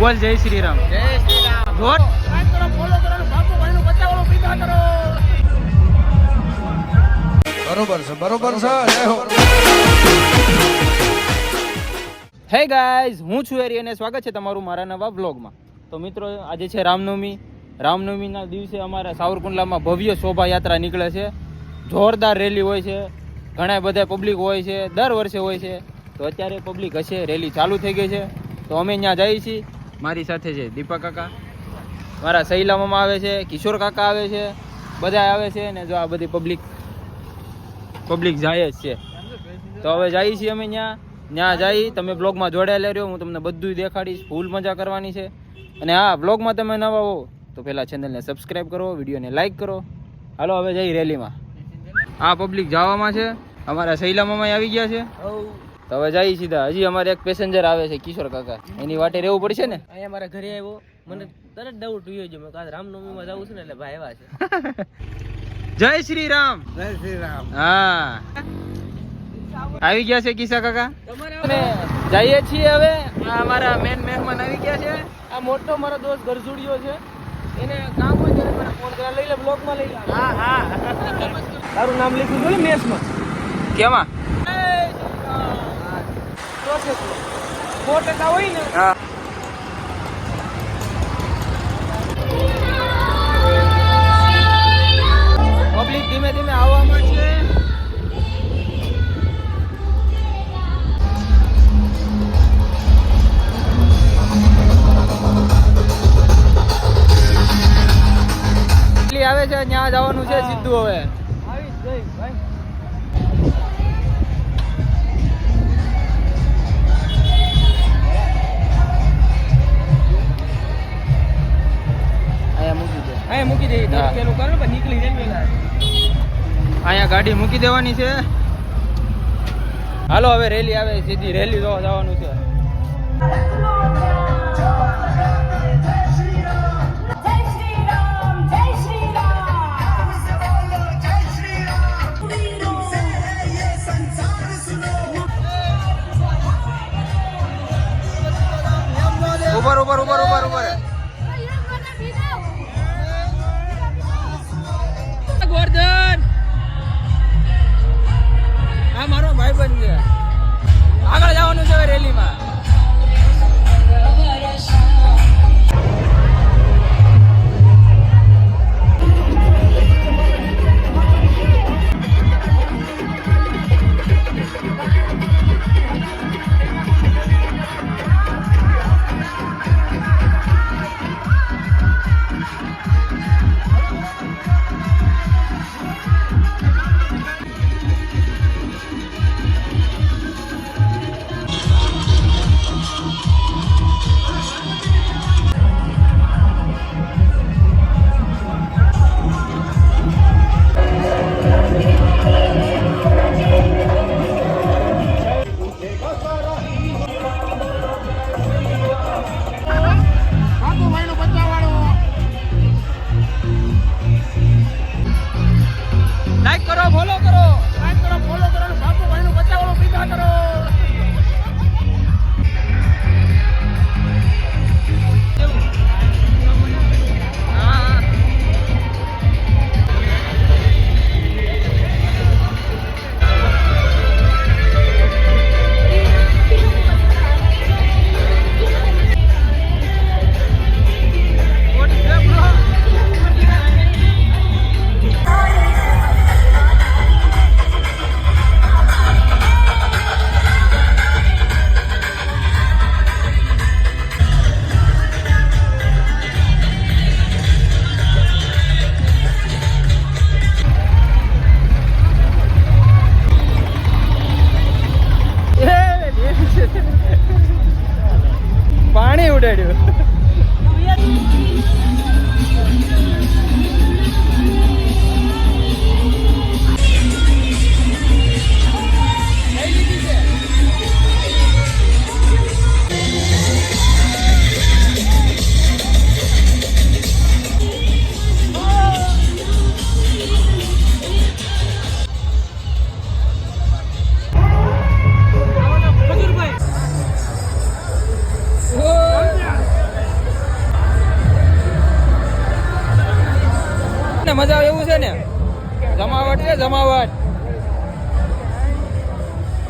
બોલ જય શ્રી રામ. જય શ્રી રામ. જોટ ફોલો કરો બાપુ ભાઈનું બચાવવાનું પીધા કરો. બરોબર છે બરોબર છે. જય હો. હે ગાઈઝ, હું છું એરી અને સ્વાગત છે તમારું મારા નવા વ્લોગમાં. તો મિત્રો, આજે છે રામનવમી. રામનવમીના દિવસે અમારા સાવરકુંડલામાં ભવ્ય શોભાયાત્રા નીકળે છે. જોરદાર રેલી હોય છે, ઘણા બધા પબ્લિક હોય છે, દર વર્ષે હોય છે. તો અત્યારે પબ્લિક હશે, રેલી ચાલુ થઈ ગઈ છે. તો અમે ત્યાં જઈએ છીએ. મારી સાથે છે દીપા કાકા, મારા સૈલા મામા આવે છે, કિશોર કાકા આવે છે, બધા આવે છે. ને જો આ બધી પબ્લિક જાય જ છે. તો હવે જઈએ છીએ અમે ત્યાં જઈ. તમે બ્લોગમાં જોડાયેલા રહ્યો, હું તમને બધું દેખાડીશ. ફૂલ મજા કરવાની છે. અને હા, બ્લોગમાં તમે નવા હો તો પહેલાં ચેનલને સબસ્ક્રાઈબ કરો, વિડીયોને લાઈક કરો. હાલો હવે જઈ રેલીમાં. આ પબ્લિક જવામાં છે. અમારા સૈલા મામા આવી ગયા છે. તો હવે જઈએ સીધા. હજી અમારે એક પેસેન્જર આવે છે, કિશોર કાકા. એની વાટે રહેવું પડશે ને. અહીંયા મારા ઘરે આવ્યો, મને તરત ડાઉટ થયો છે મેં કાલ રામનવમીમાં જવું છે ને એટલે ભાઈ આવ્યા છે. જય શ્રી રામ. જય શ્રી રામ. હા, આવી ગયા છે કિશા કાકા. અને જઈએ છીએ હવે. આ અમારા મેન મહેમાન આવી ગયા છે. આ મોટો મારો દોસ્ત ગરજુડિયો છે. એને કામ હોય ત્યારે મને ફોન કરા, લઈ લે બ્લોગમાં લઈ લે. હા હા, તારું નામ લખ્યું છે ને મેસમાં. કેમાં? 4% હોય ને. હા. પબ્લિક ધીમે ધીમે આવવામાં છે. આવે છે, ત્યાં જવાનું છે સીધું. હવે આવી જઈ ભાઈ. અહીંયા મૂકી દે. પેલું કરો ને નીકળી જાય. અહીંયા ગાડી મૂકી દેવાની છે. હાલો હવે રેલી આવે, સીધી રેલી જોવા જવાનું છે. ઉપર ઉપર ઉપર ઉપર ઉપર. ગોર્ધન, આ મારો ભાઈબંધ છે. આગળ જવાનું છે રેલીમાં. લાઈક કરો, ફોલો કરો. લાઈક કરો, ફોલો કરો. બાપુ ભાઈનું બચાવવાનું પીધા કરો. પાણી ઉડાડ્યું. ને મજા આવે એવું છે ને જમાવટ છે જમાવટ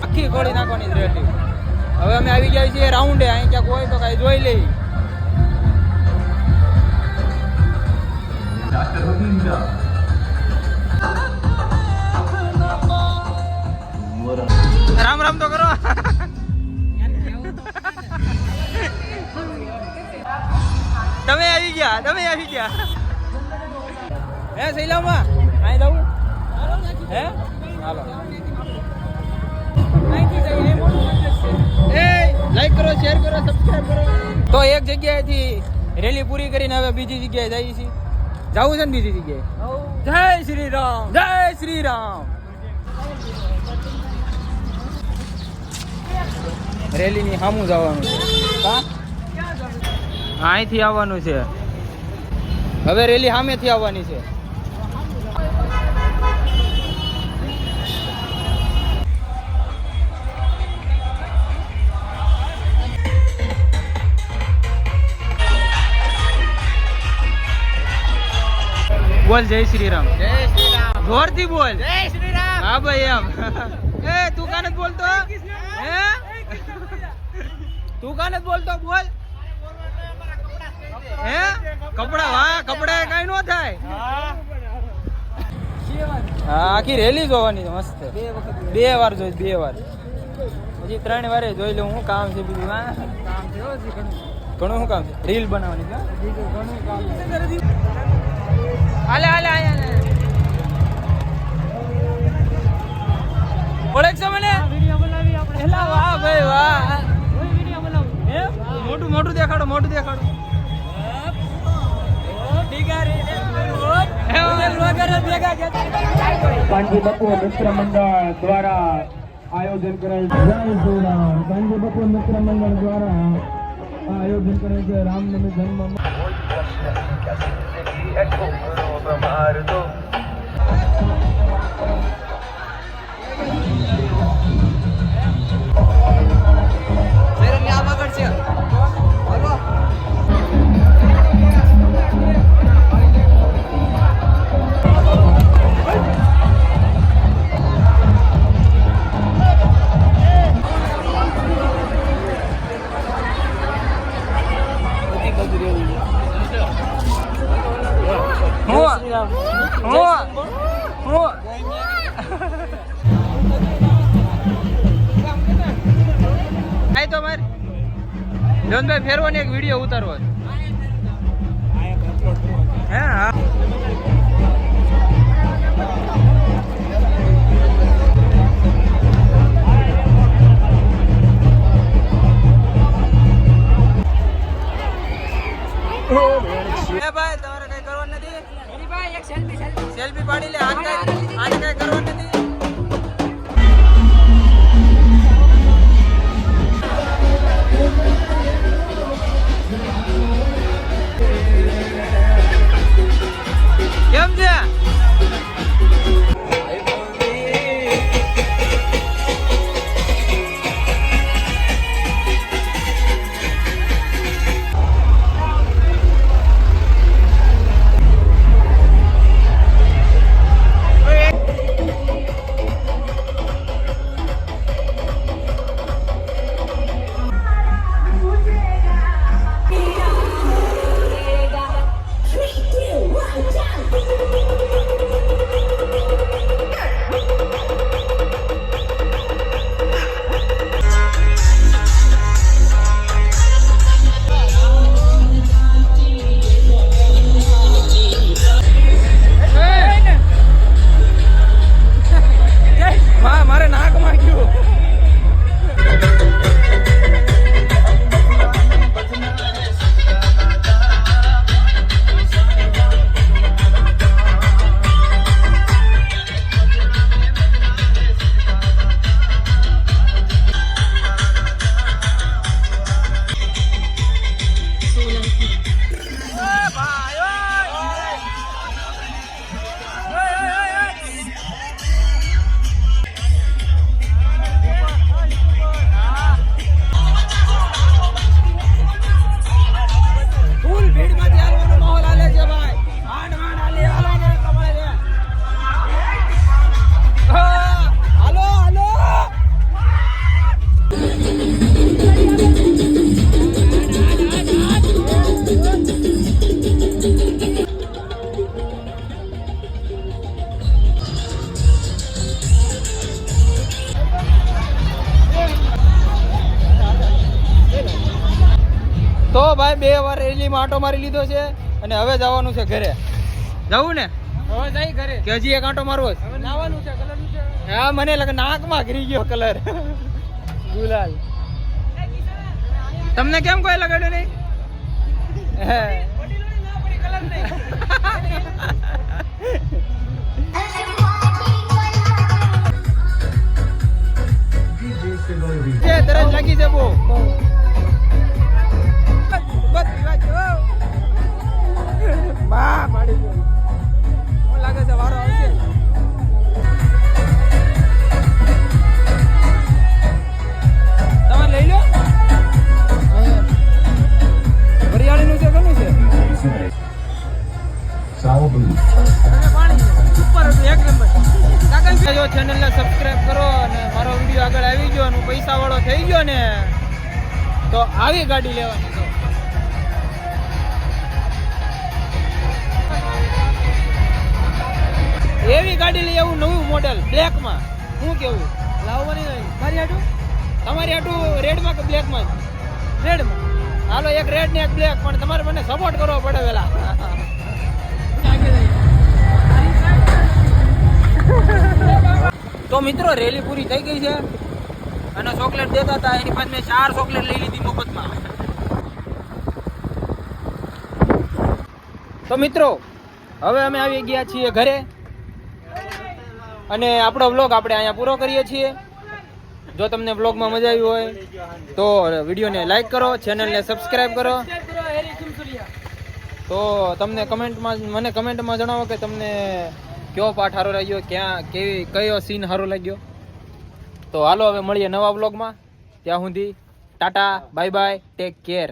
આખી ખોળી નાખવાની રેડી હવે અમે આવી ગયા છીએ રાઉન્ડે અહીં ક્યાંક હોય તો કઈ જોઈ લઈ રામ રામ તો કરો તમે આવી ગયા હે શૈલામાં અહીં જવું હે હાલો લાઈક કરો શેર કરો સબસ્ક્રાઇબ કરો તો એક જગ્યાએથી રેલી પૂરી કરીને હવે બીજી જગ્યાએ જઈએ છીએ જવું છે ને બીજી જગ્યાએ જય શ્રી રામ જય શ્રી રામ રેલીની સામું જવાનું છે અહીંથી આવવાનું છે હવે રેલી સામેથી આવવાની છે બોલ જય શ્રી રામ જોરથી બોલ જય શ્રી રામ હા ભાઈ એમ એ તું કાને જ બોલતો હે તું કાને જ બોલતો બોલ હે કપડા વાહ કપડા કઈ નો થાય હા આખી રેલી જોવાની છે મસ્ત બે વાર જોઈ બે વાર હજી 3 વારે જોઈ લઉં હું કામ છે બીજું હા ઘણું શું કામ છે રીલ બનાવવાની છે ઘણું કામ છે હાલે ઓળખ છો મને વિડિયો બનાવી આપણે એલા વાહ ભાઈ વાહ કોઈ વિડિયો બનાવું હે મોટું દેખાડો કાનજી બાપુ મિત્ર મંડળ દ્વારા આયોજન કરેલ જય શ્રી રામ કાનજી બાપુ મિત્ર મંડળ દ્વારા આયોજન કરેલ છે રામનવમી જન્મ જોનભાઈ ફેરવાનો એક વિડીયો ઉતારવો હે હા ભાઈ તમારે કઈ કરવાનું નથી એક સેલ્ફી પાડી લે આને કઈ કરવાનું નથી કેમ છે ભાઈ 2 વાર રેલીમાં આંટો મારી લીધો છે અને હવે જવાનું છે ઘરે. જવું ને હવે જાય ઘરે કે હજી એક આંટો મારવો છે? હવે નાવાનું છે કલર છે હા મને લાગે નાકમાં ઘરી ગયો કલર. ગુલાલ તમને કેમ કોઈ લગાડ્યો નહીં? હે. છે તરત લાગી છે બહુ. બા પાડી ગયો. મને લાગે છે વારો આવશે. તમે લઈ લો. વરિયાળીનું છે ઘણું છે. જો ચેનલને સબસ્ક્રાઇબ કરો અને મારો વિડીયો આગળ આવી ગયો અને પૈસા વાળો થઈ ગયો ને તો આવી ગાડી લેવાની છે. એવી ગાડી લઈ આવું નવું મોડેલ બ્લેકમાં. શું કેવું લાવવાની નહીં મારી હાટું તમારી આટું રેડમાં કે બ્લેકમાં? રેડમાં હાલો એક રેડ ને એક બ્લેક, પણ તમારે મને સપોર્ટ કરવો પડે પેલા. તો મિત્રો રેલી પૂરી થઈ ગઈ છે અને ચોકલેટ દેતા હતા એની પાસે મેં 4 ચોકલેટ લઈ લીધી મફતમાં. તો મિત્રો હવે અમે આવી ગયા છીએ ઘરે અને આપણો વ્લોગ આપણે અહીંયા પૂરો કરીએ છીએ. જો તમને વ્લોગમાં મજા આવી હોય તો વિડીયોને લાઈક કરો, ચેનલને સબસ્ક્રાઈબ કરો. તો તમને મને કમેન્ટમાં જણાવો કે તમને કયો પાઠ સારો લાગ્યો, કયો સીન સારો લાગ્યો. તો હાલો હવે મળીએ નવા વ્લોગમાં. ત્યાં સુધી Tata, bye bye, take care.